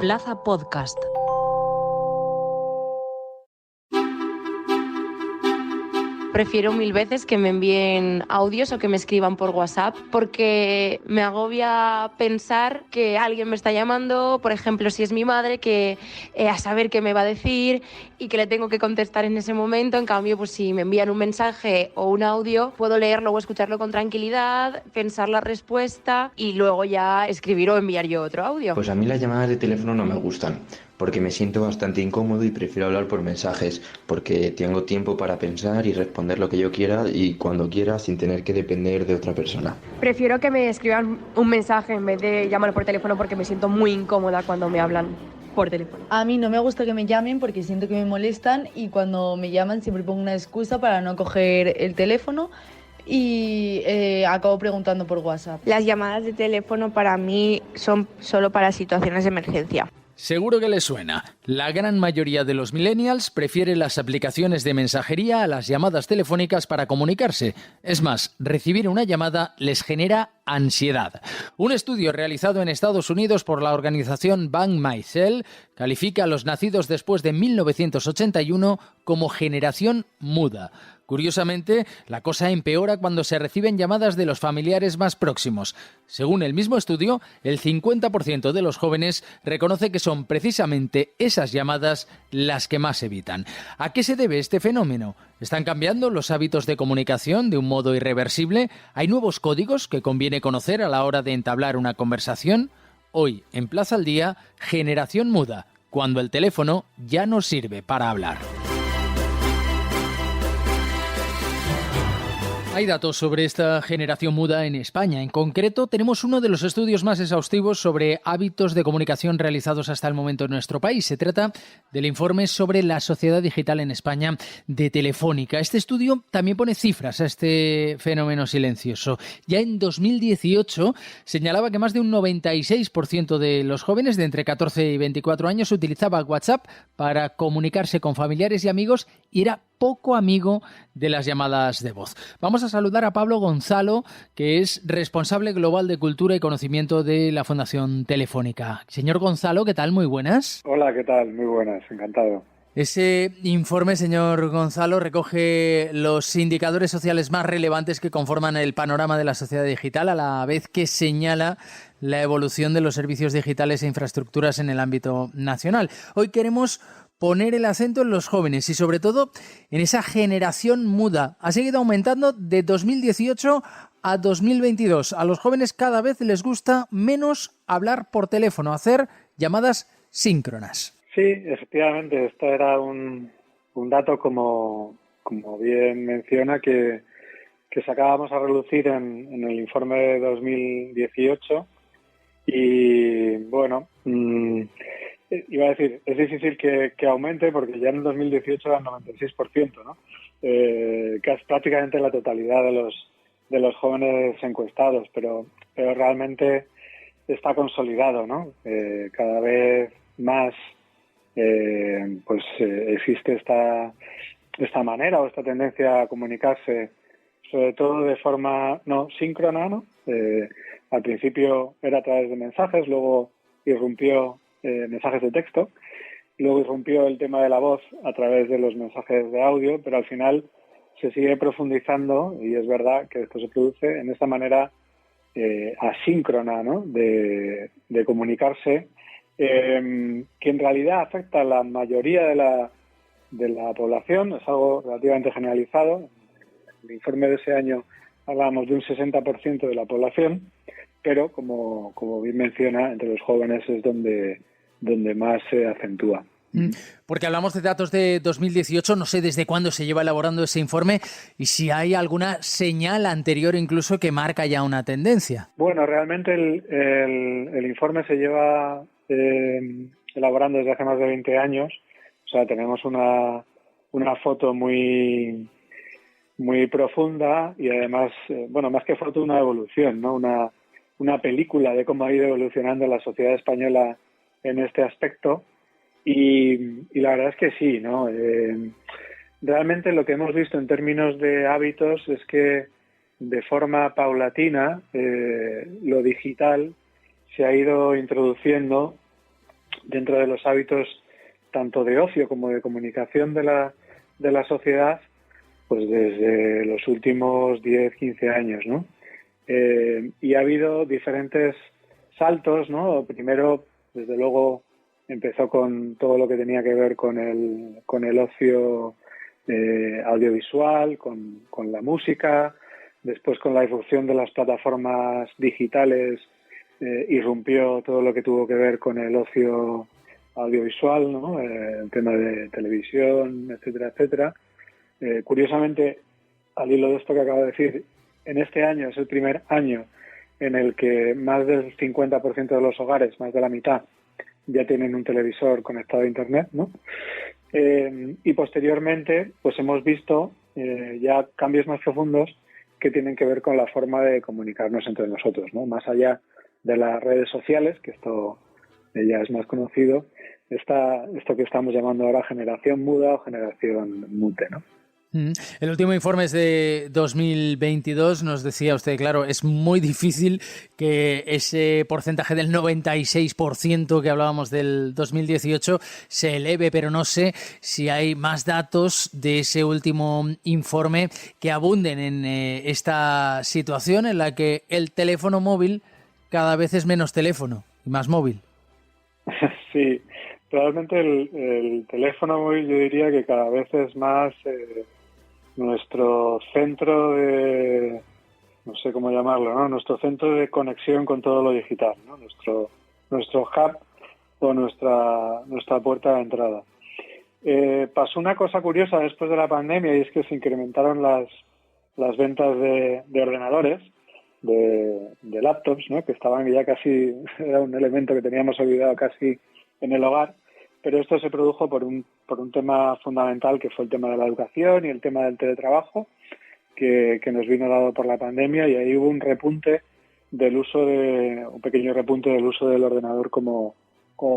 Plaza Podcast. Prefiero mil veces que me envíen audios o que me escriban por WhatsApp, porque me agobia pensar que alguien me está llamando, por ejemplo, si es mi madre, que a saber qué me va a decir y que le tengo que contestar en ese momento. En cambio, pues si me envían un mensaje o un audio, puedo leerlo o escucharlo con tranquilidad, pensar la respuesta y luego ya escribir o enviar yo otro audio. Pues a mí las llamadas de teléfono no me gustan, porque me siento bastante incómodo y prefiero hablar por mensajes, porque tengo tiempo para pensar y responder lo que yo quiera y cuando quiera sin tener que depender de otra persona. Prefiero que me escriban un mensaje en vez de llamar por teléfono, porque me siento muy incómoda cuando me hablan por teléfono. A mí no me gusta que me llamen porque siento que me molestan, y cuando me llaman siempre pongo una excusa para no coger el teléfono y acabo preguntando por WhatsApp. Las llamadas de teléfono para mí son solo para situaciones de emergencia. Seguro que les suena. La gran mayoría de los millennials prefiere las aplicaciones de mensajería a las llamadas telefónicas para comunicarse. Es más, recibir una llamada les genera ansiedad. Un estudio realizado en Estados Unidos por la organización Bank My Cell califica a los nacidos después de 1981 como generación muda. Curiosamente, la cosa empeora cuando se reciben llamadas de los familiares más próximos. Según el mismo estudio, el 50% de los jóvenes reconoce que son precisamente esas llamadas las que más evitan. ¿A qué se debe este fenómeno? ¿Están cambiando los hábitos de comunicación de un modo irreversible? ¿Hay nuevos códigos que conviene conocer a la hora de entablar una conversación? Hoy, en Plaza al Día, Generación Muda, cuando el teléfono ya no sirve para hablar. Hay datos sobre esta generación muda en España. En concreto, tenemos uno de los estudios más exhaustivos sobre hábitos de comunicación realizados hasta el momento en nuestro país. Se trata del informe sobre la sociedad digital en España de Telefónica. Este estudio también pone cifras a este fenómeno silencioso. Ya en 2018 señalaba que más de un 96% de los jóvenes de entre 14 y 24 años utilizaba WhatsApp para comunicarse con familiares y amigos y era poco amigo de las llamadas de voz. Vamos a saludar a Pablo Gonzalo, que es responsable global de Cultura y Conocimiento de la Fundación Telefónica. Señor Gonzalo, ¿qué tal? Muy buenas. Hola, ¿qué tal? Muy buenas, encantado. Ese informe, señor Gonzalo, recoge los indicadores sociales más relevantes que conforman el panorama de la sociedad digital, a la vez que señala la evolución de los servicios digitales e infraestructuras en el ámbito nacional. Hoy queremos poner el acento en los jóvenes y sobre todo en esa generación muda. Ha seguido aumentando de 2018 a 2022. A los jóvenes cada vez les gusta menos hablar por teléfono, hacer llamadas síncronas. Sí, efectivamente, esto era un dato, como bien menciona, que sacábamos a relucir en el informe de 2018 y bueno, iba a decir, es difícil que aumente porque ya en el 2018 era el 96%, ¿no? Casi prácticamente la totalidad de los jóvenes encuestados, pero realmente está consolidado, ¿no? Cada vez más existe esta manera o esta tendencia a comunicarse, sobre todo de forma no síncrona, ¿no? Al principio era a través de mensajes, luego irrumpió mensajes de texto, luego irrumpió el tema de la voz a través de los mensajes de audio, pero al final se sigue profundizando, y es verdad que esto se produce en esta manera asíncrona, ¿no? de comunicarse, que en realidad afecta a la mayoría de la población. Es algo relativamente generalizado. En el informe de ese año hablábamos de un 60% de la población, pero como bien menciona, entre los jóvenes es donde más se acentúa. Porque hablamos de datos de 2018, no sé desde cuándo se lleva elaborando ese informe y si hay alguna señal anterior incluso que marca ya una tendencia. Bueno, realmente el informe se lleva elaborando desde hace más de 20 años. O sea, tenemos una foto muy profunda y además, más que foto, una evolución, ¿no? Una película de cómo ha ido evolucionando la sociedad española en este aspecto. Y la verdad es que sí, ¿no? Realmente lo que hemos visto en términos de hábitos es que de forma paulatina lo digital se ha ido introduciendo dentro de los hábitos tanto de ocio como de comunicación de la sociedad, pues desde los últimos 10, 15 años, ¿no? Y ha habido diferentes saltos, ¿no? Primero, desde luego, empezó con todo lo que tenía que ver con el ocio audiovisual, con la música. Después, con la difusión de las plataformas digitales, irrumpió todo lo que tuvo que ver con el ocio audiovisual, ¿no? El tema de televisión, etcétera, etcétera. Curiosamente, al hilo de esto que acabo de decir, en este año es el primer año en el que más del 50% de los hogares, más de la mitad, ya tienen un televisor conectado a Internet, ¿no? Y posteriormente, pues hemos visto ya cambios más profundos que tienen que ver con la forma de comunicarnos entre nosotros, ¿no? Más allá de las redes sociales, que esto ya es más conocido, está esto que estamos llamando ahora generación muda o generación mute, ¿no? El último informe es de 2022, nos decía usted, claro, es muy difícil que ese porcentaje del 96% que hablábamos del 2018 se eleve, pero no sé si hay más datos de ese último informe que abunden en esta situación en la que el teléfono móvil cada vez es menos teléfono y más móvil. Sí, realmente el teléfono móvil yo diría que cada vez es más nuestro centro de, no sé cómo llamarlo, ¿no? Nuestro centro de conexión con todo lo digital, ¿no? Nuestro hub o nuestra puerta de entrada. Pasó una cosa curiosa después de la pandemia, y es que se incrementaron las ventas de ordenadores, de laptops, ¿no? Que estaban ya casi, era un elemento que teníamos olvidado casi en el hogar. Pero esto se produjo por un tema fundamental, que fue el tema de la educación y el tema del teletrabajo, que nos vino dado por la pandemia, y ahí hubo un pequeño repunte del uso del ordenador como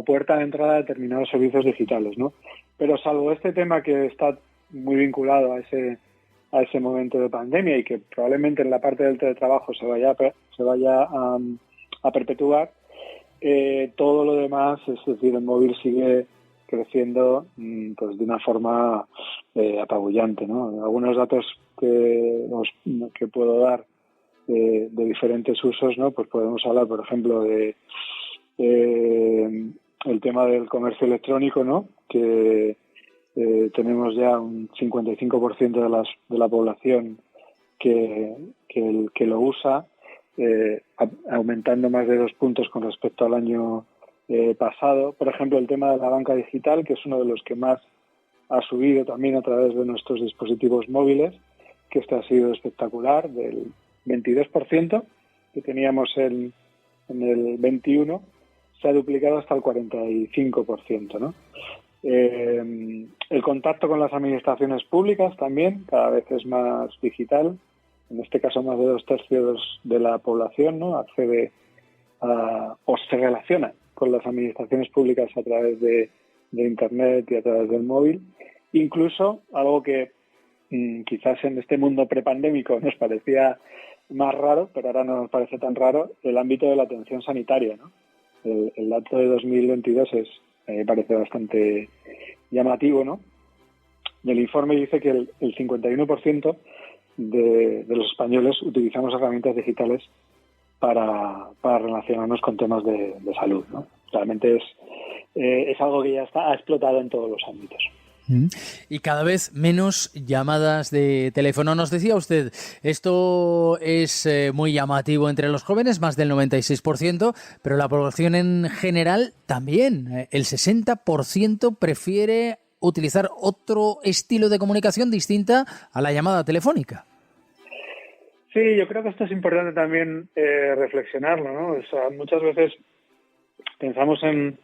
puerta de entrada a determinados servicios digitales, ¿no? Pero salvo este tema, que está muy vinculado a ese momento de pandemia y que probablemente en la parte del teletrabajo se vaya a perpetuar, todo lo demás, es decir, el móvil sigue creciendo pues de una forma apabullante, ¿no? Algunos datos que puedo dar de diferentes usos, ¿no? Pues podemos hablar, por ejemplo, de el tema del comercio electrónico, ¿no? Que tenemos ya un 55% de la población que lo usa, aumentando más de 2 puntos con respecto al año pasado. Por ejemplo, el tema de la banca digital, que es uno de los que más ha subido también a través de nuestros dispositivos móviles, que este ha sido espectacular, del 22% que teníamos en el 21, se ha duplicado hasta el 45%, ¿no? El contacto con las administraciones públicas también cada vez es más digital. En este caso, más de 2/3 de la población, ¿no? accede o se relaciona con las administraciones públicas a través de Internet y a través del móvil. Incluso algo que quizás en este mundo prepandémico nos parecía más raro, pero ahora no nos parece tan raro, el ámbito de la atención sanitaria, ¿no? El dato de 2022 parece bastante llamativo, ¿no? El informe dice que el 51% de los españoles utilizamos herramientas digitales para relacionarnos con temas de salud, ¿no? Realmente es algo que ya ha explotado en todos los ámbitos. Y cada vez menos llamadas de teléfono. Nos decía usted, esto es muy llamativo entre los jóvenes, más del 96%, pero la población en general también. El 60% prefiere utilizar otro estilo de comunicación distinta a la llamada telefónica. Sí, yo creo que esto es importante también reflexionarlo, ¿no? O sea, muchas veces pensamos en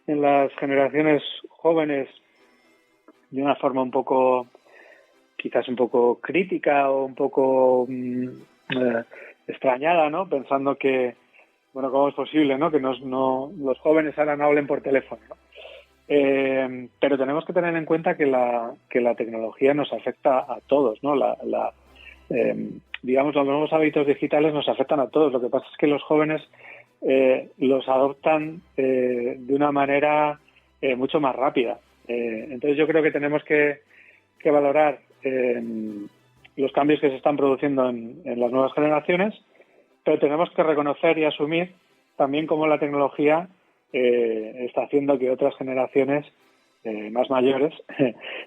las generaciones jóvenes de una forma quizás un poco crítica o un poco extrañada, ¿no? Pensando que, bueno, ¿cómo es posible, no? Que los jóvenes ahora no hablen por teléfono, ¿no? Pero tenemos que tener en cuenta que la tecnología nos afecta a todos, ¿no? Digamos, los nuevos hábitos digitales nos afectan a todos. Lo que pasa es que los jóvenes los adoptan de una manera mucho más rápida. Entonces yo creo que tenemos que valorar los cambios que se están produciendo en las nuevas generaciones, pero tenemos que reconocer y asumir también cómo la tecnología está haciendo que otras generaciones más mayores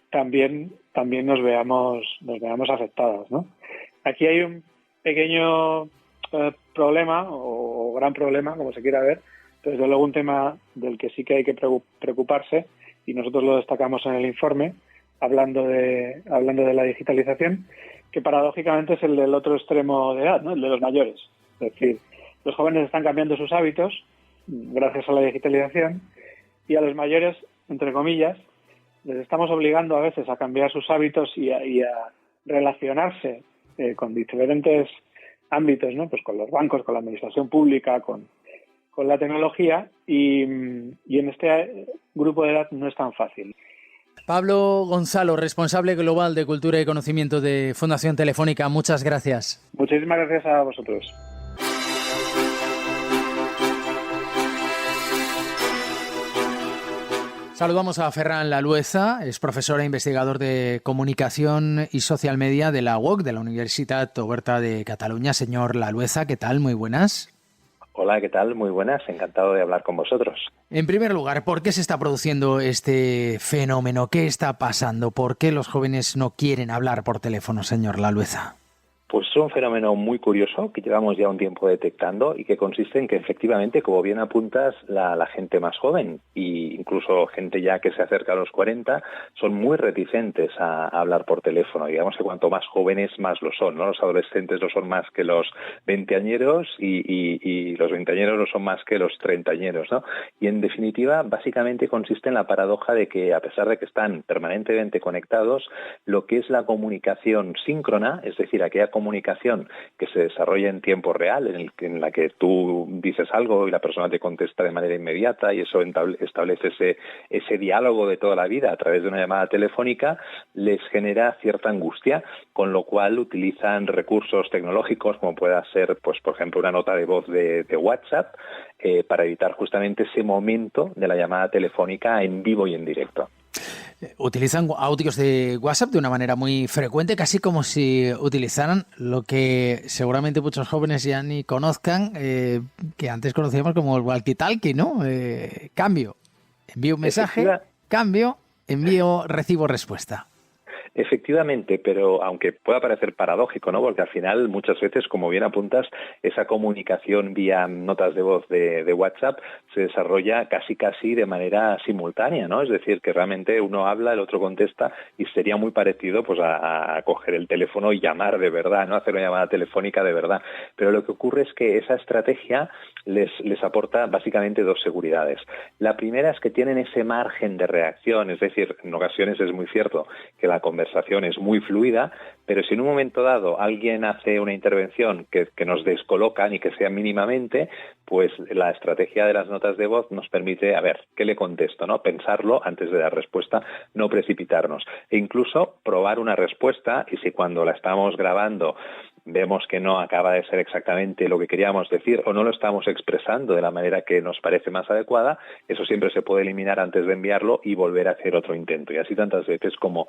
también nos veamos afectadas, ¿no? Aquí hay un pequeño problema o gran problema, como se quiera ver, pero desde luego un tema del que sí que hay que preocuparse, y nosotros lo destacamos en el informe, hablando de la digitalización, que paradójicamente es el del otro extremo de edad, ¿no? El de los mayores. Es decir, los jóvenes están cambiando sus hábitos gracias a la digitalización, y a los mayores, entre comillas, les estamos obligando a veces a cambiar sus hábitos y a relacionarse con diferentes ámbitos, ¿no? Pues con los bancos, con la administración pública, con la tecnología, y en este grupo de edad no es tan fácil. Pablo Gonzalo, responsable global de Cultura y Conocimiento de Fundación Telefónica, muchas gracias. Muchísimas gracias a vosotros. Saludamos a Ferran Lalueza, es profesor e investigador de Comunicación y Social Media de la UOC, de la Universitat Oberta de Cataluña. Señor Lalueza, ¿qué tal? Muy buenas. Hola, ¿qué tal? Muy buenas, encantado de hablar con vosotros. En primer lugar, ¿por qué se está produciendo este fenómeno? ¿Qué está pasando? ¿Por qué los jóvenes no quieren hablar por teléfono, señor Lalueza? Pues es un fenómeno muy curioso que llevamos ya un tiempo detectando y que consiste en que efectivamente, como bien apuntas, la gente más joven e incluso gente ya que se acerca a los 40 son muy reticentes a hablar por teléfono. Digamos que cuanto más jóvenes más lo son, ¿no? Los adolescentes lo son más que los veinteañeros y los veinteañeros lo son más que los treintañeros, ¿no? Y en definitiva, básicamente consiste en la paradoja de que a pesar de que están permanentemente conectados, lo que es la comunicación síncrona, es decir, aquella comunicación que se desarrolla en tiempo real, en la que tú dices algo y la persona te contesta de manera inmediata y eso establece ese diálogo de toda la vida a través de una llamada telefónica, les genera cierta angustia, con lo cual utilizan recursos tecnológicos como pueda ser, pues por ejemplo, una nota de voz de WhatsApp para evitar justamente ese momento de la llamada telefónica en vivo y en directo. Utilizan audios de WhatsApp de una manera muy frecuente, casi como si utilizaran lo que seguramente muchos jóvenes ya ni conozcan, que antes conocíamos como el walkie-talkie, ¿no? Cambio, envío un mensaje, cambio, envío, recibo respuesta. Efectivamente, pero aunque pueda parecer paradójico, ¿no? Porque al final muchas veces, como bien apuntas, esa comunicación vía notas de voz de WhatsApp se desarrolla casi de manera simultánea, ¿no? Es decir, que realmente uno habla, el otro contesta y sería muy parecido pues a coger el teléfono y llamar de verdad, ¿no? Hacer una llamada telefónica de verdad. Pero lo que ocurre es que esa estrategia les aporta básicamente dos seguridades. La primera es que tienen ese margen de reacción, es decir, en ocasiones es muy cierto que la conversación es muy fluida, pero si en un momento dado alguien hace una intervención que nos descoloca ni que sea mínimamente, pues la estrategia de las notas de voz nos permite, a ver, ¿qué le contesto?, ¿no? Pensarlo antes de dar respuesta, no precipitarnos. E incluso probar una respuesta, y si cuando la estamos grabando vemos que no acaba de ser exactamente lo que queríamos decir o no lo estamos expresando de la manera que nos parece más adecuada, eso siempre se puede eliminar antes de enviarlo y volver a hacer otro intento, y así tantas veces como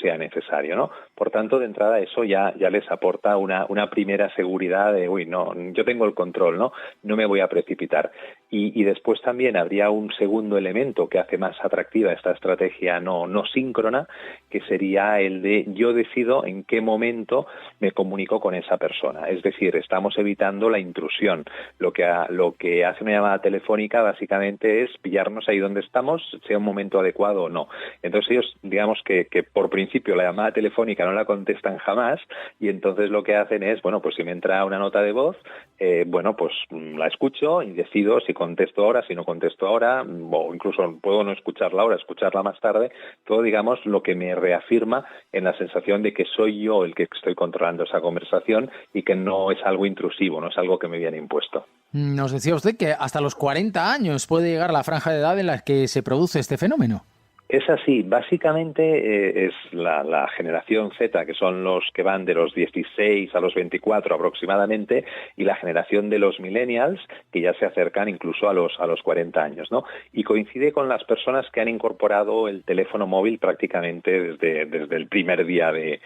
sea necesario, ¿no? Por tanto, de entrada eso ya les aporta una primera seguridad de, no, yo tengo el control, ¿no? No me voy a precipitar. Y después también habría un segundo elemento que hace más atractiva esta estrategia no síncrona, que sería el de yo decido en qué momento me comunico con esa persona. Es decir, estamos evitando la intrusión. Lo que hace una llamada telefónica básicamente es pillarnos ahí donde estamos, sea un momento adecuado o no. Entonces ellos, digamos que por principio la llamada telefónica no la contestan jamás, y entonces lo que hacen es, pues si me entra una nota de voz, pues la escucho y decido si contesto ahora, si no contesto ahora, o incluso puedo no escucharla ahora, escucharla más tarde. Todo, digamos, lo que me reafirma en la sensación de que soy yo el que estoy controlando esa conversación y que no es algo intrusivo, no es algo que me viene impuesto. Nos decía usted que hasta los 40 años puede llegar la franja de edad en la que se produce este fenómeno. Es así, básicamente es la generación Z, que son los que van de los 16 a los 24 aproximadamente, y la generación de los millennials, que ya se acercan incluso a los 40 años, ¿no? Y coincide con las personas que han incorporado el teléfono móvil prácticamente desde el primer día de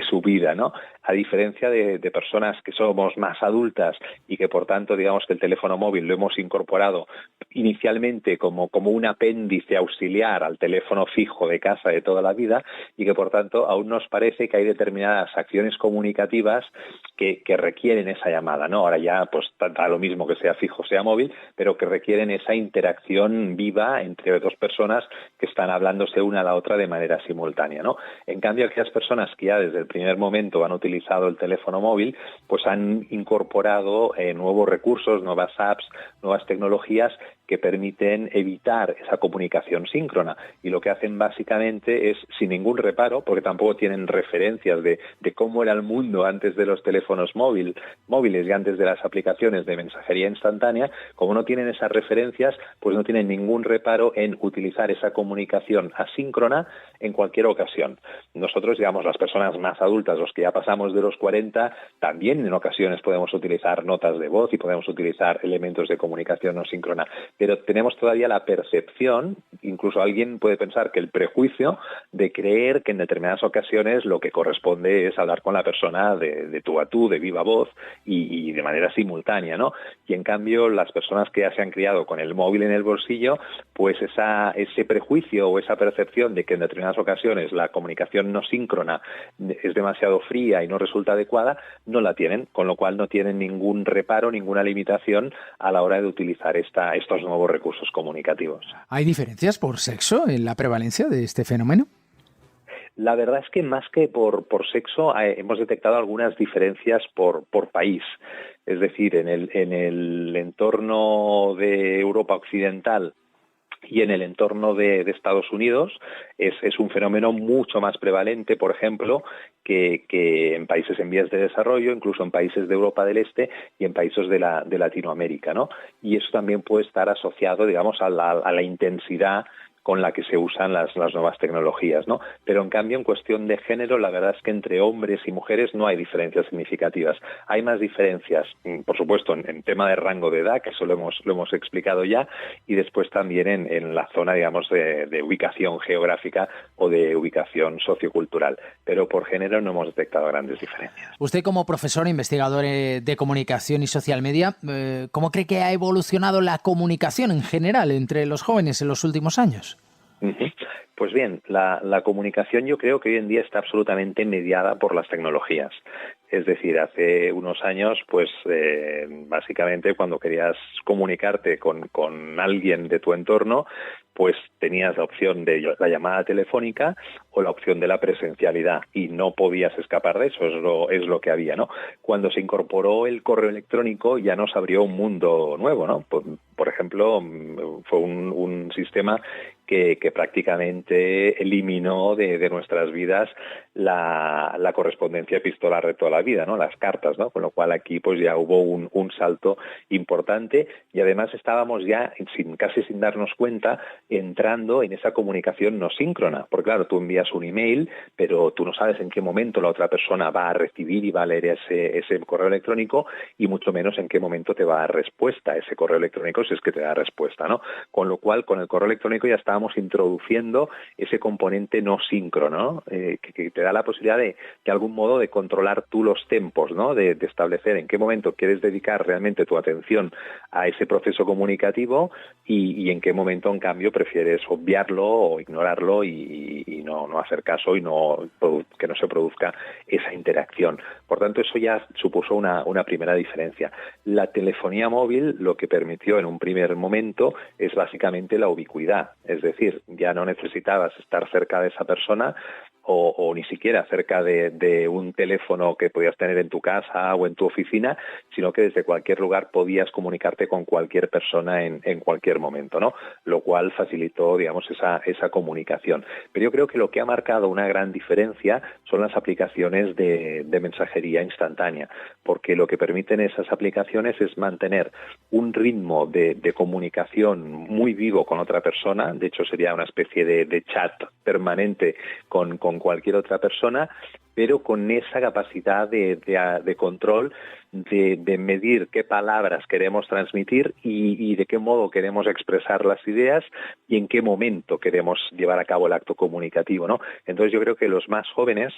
su vida, ¿no? A diferencia de personas que somos más adultas y que por tanto digamos que el teléfono móvil lo hemos incorporado inicialmente como un apéndice auxiliar al teléfono fijo de casa de toda la vida, y que por tanto aún nos parece que hay determinadas acciones comunicativas que requieren esa llamada, ¿no? Ahora ya pues da lo mismo que sea fijo sea móvil, pero que requieren esa interacción viva entre dos personas que están hablándose una a la otra de manera simultánea, ¿no? En cambio, aquellas personas que ya desde el primer momento han utilizado el teléfono móvil, pues han incorporado nuevos recursos, nuevas apps, nuevas tecnologías que permiten evitar esa comunicación síncrona, y lo que hacen básicamente es, sin ningún reparo, porque tampoco tienen referencias de cómo era el mundo antes de los teléfonos móviles y antes de las aplicaciones de mensajería instantánea, como no tienen esas referencias, pues no tienen ningún reparo en utilizar esa comunicación asíncrona en cualquier ocasión. Nosotros, digamos, las personas más adultas, los que ya pasamos de los 40, también en ocasiones podemos utilizar notas de voz y podemos utilizar elementos de comunicación no síncrona, pero tenemos todavía la percepción, incluso alguien puede pensar que el prejuicio de creer que en determinadas ocasiones lo que corresponde es hablar con la persona de tú a tú, de viva voz y de manera simultánea, ¿no? Y en cambio las personas que ya se han criado con el móvil en el bolsillo, pues ese prejuicio o esa percepción de que en determinadas ocasiones la comunicación no síncrona es demasiado fría y no resulta adecuada, no la tienen, con lo cual no tienen ningún reparo, ninguna limitación a la hora de utilizar estos nuevos recursos comunicativos. ¿Hay diferencias por sexo en la prevalencia de este fenómeno? La verdad es que más que por sexo hemos detectado algunas diferencias por país. Es decir, en el entorno de Europa Occidental y en el entorno de Estados Unidos es un fenómeno mucho más prevalente, por ejemplo, que en países en vías de desarrollo, incluso en países de Europa del Este y en países de Latinoamérica, ¿no? Y eso también puede estar asociado, digamos, a la intensidad con la que se usan las nuevas tecnologías, ¿no? Pero en cambio, en cuestión de género, la verdad es que entre hombres y mujeres no hay diferencias significativas. Hay más diferencias, por supuesto, en tema de rango de edad, que eso lo hemos explicado ya, y después también en la zona, digamos, de ubicación geográfica o de ubicación sociocultural. Pero por género no hemos detectado grandes diferencias. Usted, como profesor e investigador de comunicación y social media, ¿cómo cree que ha evolucionado la comunicación en general entre los jóvenes en los últimos años? Pues bien, la comunicación yo creo que hoy en día está absolutamente mediada por las tecnologías. Es decir, hace unos años, pues básicamente cuando querías comunicarte con alguien de tu entorno, pues tenías la opción de la llamada telefónica o la opción de la presencialidad y no podías escapar de eso, es lo que había, ¿no? Cuando se incorporó el correo electrónico ya nos abrió un mundo nuevo, ¿no? Por ejemplo, fue un sistema que prácticamente eliminó de nuestras vidas la correspondencia epistolar de toda la vida, ¿no? Las cartas, ¿no? Con lo cual aquí pues ya hubo un salto importante y además estábamos ya casi sin darnos cuenta entrando en esa comunicación no síncrona, porque claro, tú envías un email, pero tú no sabes en qué momento la otra persona va a recibir y va a leer ese correo electrónico y mucho menos en qué momento te va a dar respuesta a ese correo electrónico, si es que te da respuesta, ¿no? Con lo cual, con el correo electrónico ya estábamos introduciendo ese componente no síncrono, ¿no? Que te da la posibilidad de algún modo de controlar tú los tiempos, ¿no? De establecer en qué momento quieres dedicar realmente tu atención a ese proceso comunicativo y en qué momento, en cambio, prefieres obviarlo o ignorarlo y no hacer caso y que no se produzca esa interacción. Por tanto, eso ya supuso una primera diferencia. La telefonía móvil lo que permitió en un primer momento es básicamente la ubicuidad, es decir, ya no necesitabas estar cerca de esa persona o ni siquiera cerca de un teléfono que podías tener en tu casa o en tu oficina, sino que desde cualquier lugar podías comunicarte con cualquier persona en cualquier momento, ¿no? Lo cual facilitó, digamos, esa comunicación. Pero yo creo que lo que ha marcado una gran diferencia son las aplicaciones de mensajería instantánea, porque lo que permiten esas aplicaciones es mantener un ritmo de comunicación muy vivo con otra persona. De hecho, sería una especie de chat permanente con cualquier otra persona, pero con esa capacidad de control, de medir qué palabras queremos transmitir y de qué modo queremos expresar las ideas y en qué momento queremos llevar a cabo el acto comunicativo, ¿no? Entonces yo creo que los más jóvenes,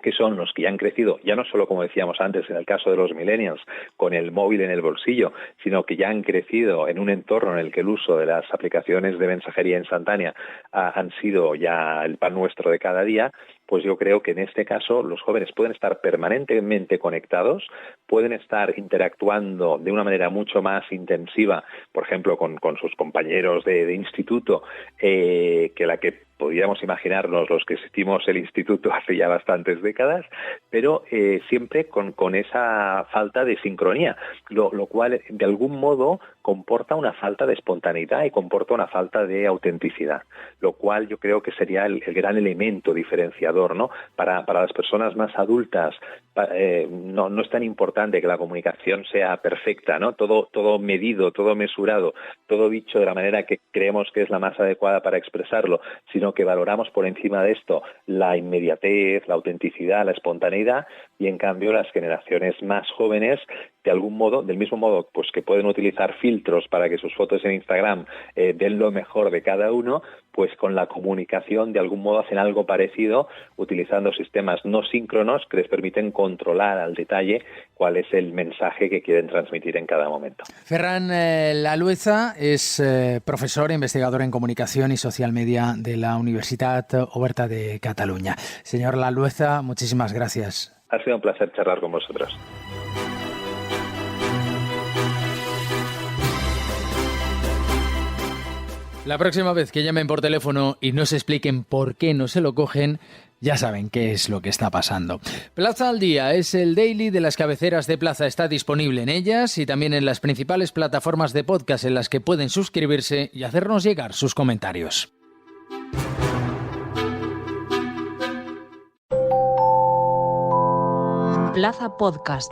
que son los que ya han crecido, ya no solo, como decíamos antes, en el caso de los millennials, con el móvil en el bolsillo, sino que ya han crecido en un entorno en el que el uso de las aplicaciones de mensajería instantánea han sido ya el pan nuestro de cada día, pues yo creo que en este caso los jóvenes pueden estar permanentemente conectados, pueden estar interactuando de una manera mucho más intensiva, por ejemplo, con sus compañeros de instituto, que la que podríamos imaginarnos los que asistimos el instituto hace ya bastantes décadas, pero siempre con esa falta de sincronía, lo cual de algún modo comporta una falta de espontaneidad y comporta una falta de autenticidad, lo cual yo creo que sería el gran elemento diferenciador, ¿no? Para las personas más adultas no es tan importante que la comunicación sea perfecta, ¿no? Todo medido, todo mesurado, todo dicho de la manera que creemos que es la más adecuada para expresarlo, sino que valoramos por encima de esto la inmediatez, la autenticidad, la espontaneidad, y en cambio las generaciones más jóvenes, de algún modo, del mismo modo pues que pueden utilizar filtros para que sus fotos en Instagram den lo mejor de cada uno, pues con la comunicación de algún modo hacen algo parecido, utilizando sistemas no síncronos que les permiten controlar al detalle cuál es el mensaje que quieren transmitir en cada momento. Ferran Lalueza es profesor e investigador en comunicación y social media de la Universitat Oberta de Cataluña. Señor Lalueza, muchísimas gracias. Ha sido un placer charlar con vosotros. La próxima vez que llamen por teléfono y no se expliquen por qué no se lo cogen, ya saben qué es lo que está pasando. Plaza al Día es el daily de las cabeceras de Plaza. Está disponible en ellas y también en las principales plataformas de podcast en las que pueden suscribirse y hacernos llegar sus comentarios. Plaza Podcast.